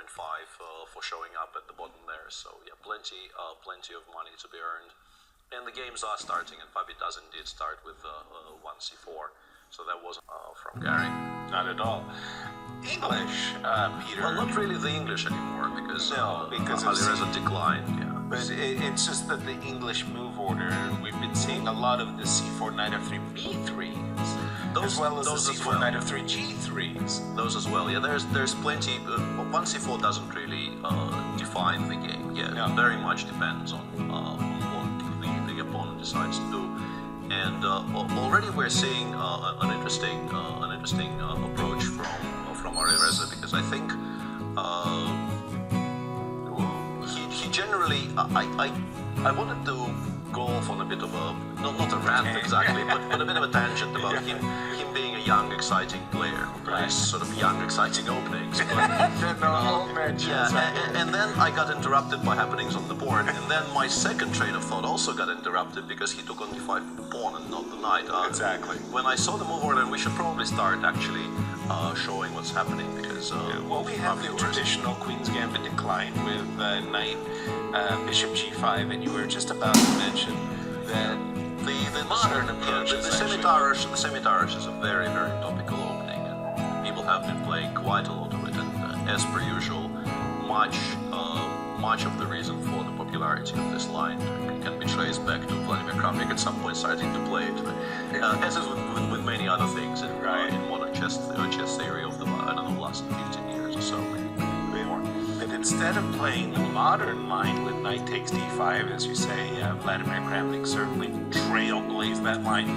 for showing up at the bottom there. So yeah, plenty of money to be earned. And the games are starting, and Fabi does indeed start with 1c4. So that was from Gary. Not at all. English, Peter. Well, not really the English anymore, because Alireza declined. Yeah. But it's just that the English move order, we've been seeing a lot of the c4 knight f3 b3s, as well as the c4 knight f3 g3s. Those as well. Yeah, there's plenty. 1c4 doesn't really define the game. Yeah, No. It very much depends on what the opponent decides to do. And already we're seeing an interesting approach from Alireza, because I think he generally I wanted to go off on a bit of a not a rant exactly, but a bit of a tangent about him being a young, exciting player who plays sort of young, exciting openings. And then I got interrupted by happenings on the board, and then my second train of thought also got interrupted because he took on d5 with the pawn and not the knight. Exactly. When I saw the move order, and we should probably start actually showing what's happening, because well, we have the traditional Queen's Gambit decline with knight, bishop g5, and you were just about to mention that the modern approach the Semitarish is a very, very topical opening, and people have been playing quite a lot of it, and as per usual, much of the reason for the popularity of this line can be traced back to Vladimir Kramnik at some point starting to play it, as is with many other things in modern chess theory of the last 15 years or so. But instead of playing the modern line with knight takes d5, as you say, Vladimir Kramnik certainly trailblazed that line.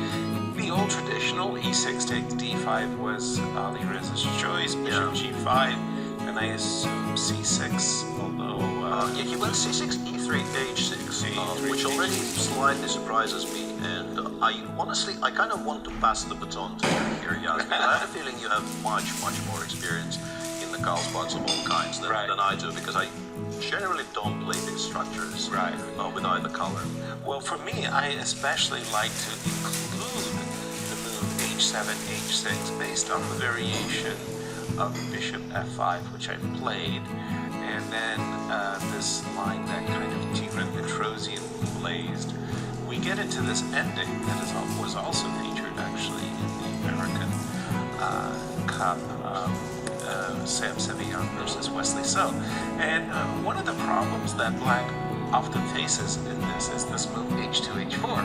The old traditional e6 takes d5 was Alireza's choice, bishop g5, and I assume c6, although... he went c6, e3, h6, which already slightly surprises me, and I kind of want to pass the baton to you here, Yasmin. I have a feeling you have much more experience in the Carlsbads of all kinds than I do, because I generally don't play these structures with either color. Well, for me, I especially like to include the move h7, h6 based on the variation of bishop f5, which I played, and then this line that kind of Tigran Petrosian blazed. We get into this ending that was also featured actually in the American Cup, Sam Sevillain versus Wesley So. And one of the problems that Black often faces in this is this move h2, h4.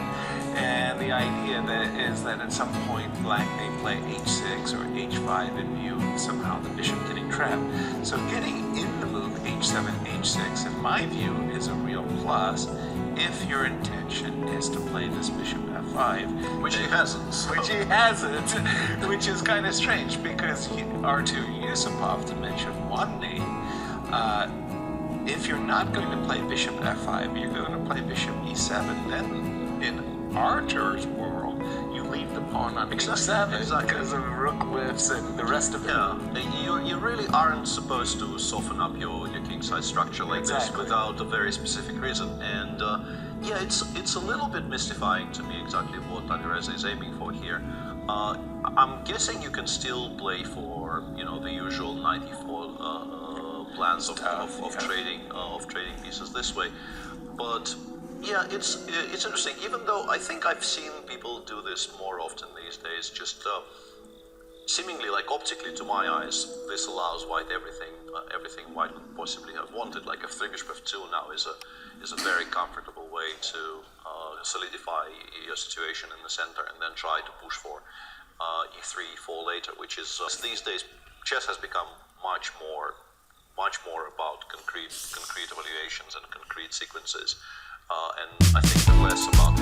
And the idea is that at some point Black may play h6 or h5 in view of somehow the bishop getting trapped. So getting in the move h7, h6, in my view, is a real plus if your intention is to play this bishop f5. Which he hasn't. Which is kind of strange, because Artur Yusupov, to mention one name, if you're not going to play bishop f5, you're going to play bishop e7, then in Artur's world, you leave the pawn on e7 because of rook whiffs and the rest of it. Yeah, you really aren't supposed to soften up your kingside structure like this without a very specific reason. And yeah, it's a little bit mystifying to me exactly what Alireza is aiming for here. I'm guessing you can still play for the usual 94 plans of trading pieces this way, but yeah, it's interesting. Even though I think I've seen people do this more often these days, just seemingly, like optically to my eyes, this allows white everything white could possibly have wanted. Like f3 bishop f2 now is a very comfortable way to solidify your situation in the center and then try to push for e3, e4 later, which is these days chess has become much more about concrete evaluations and concrete sequences, and I think less about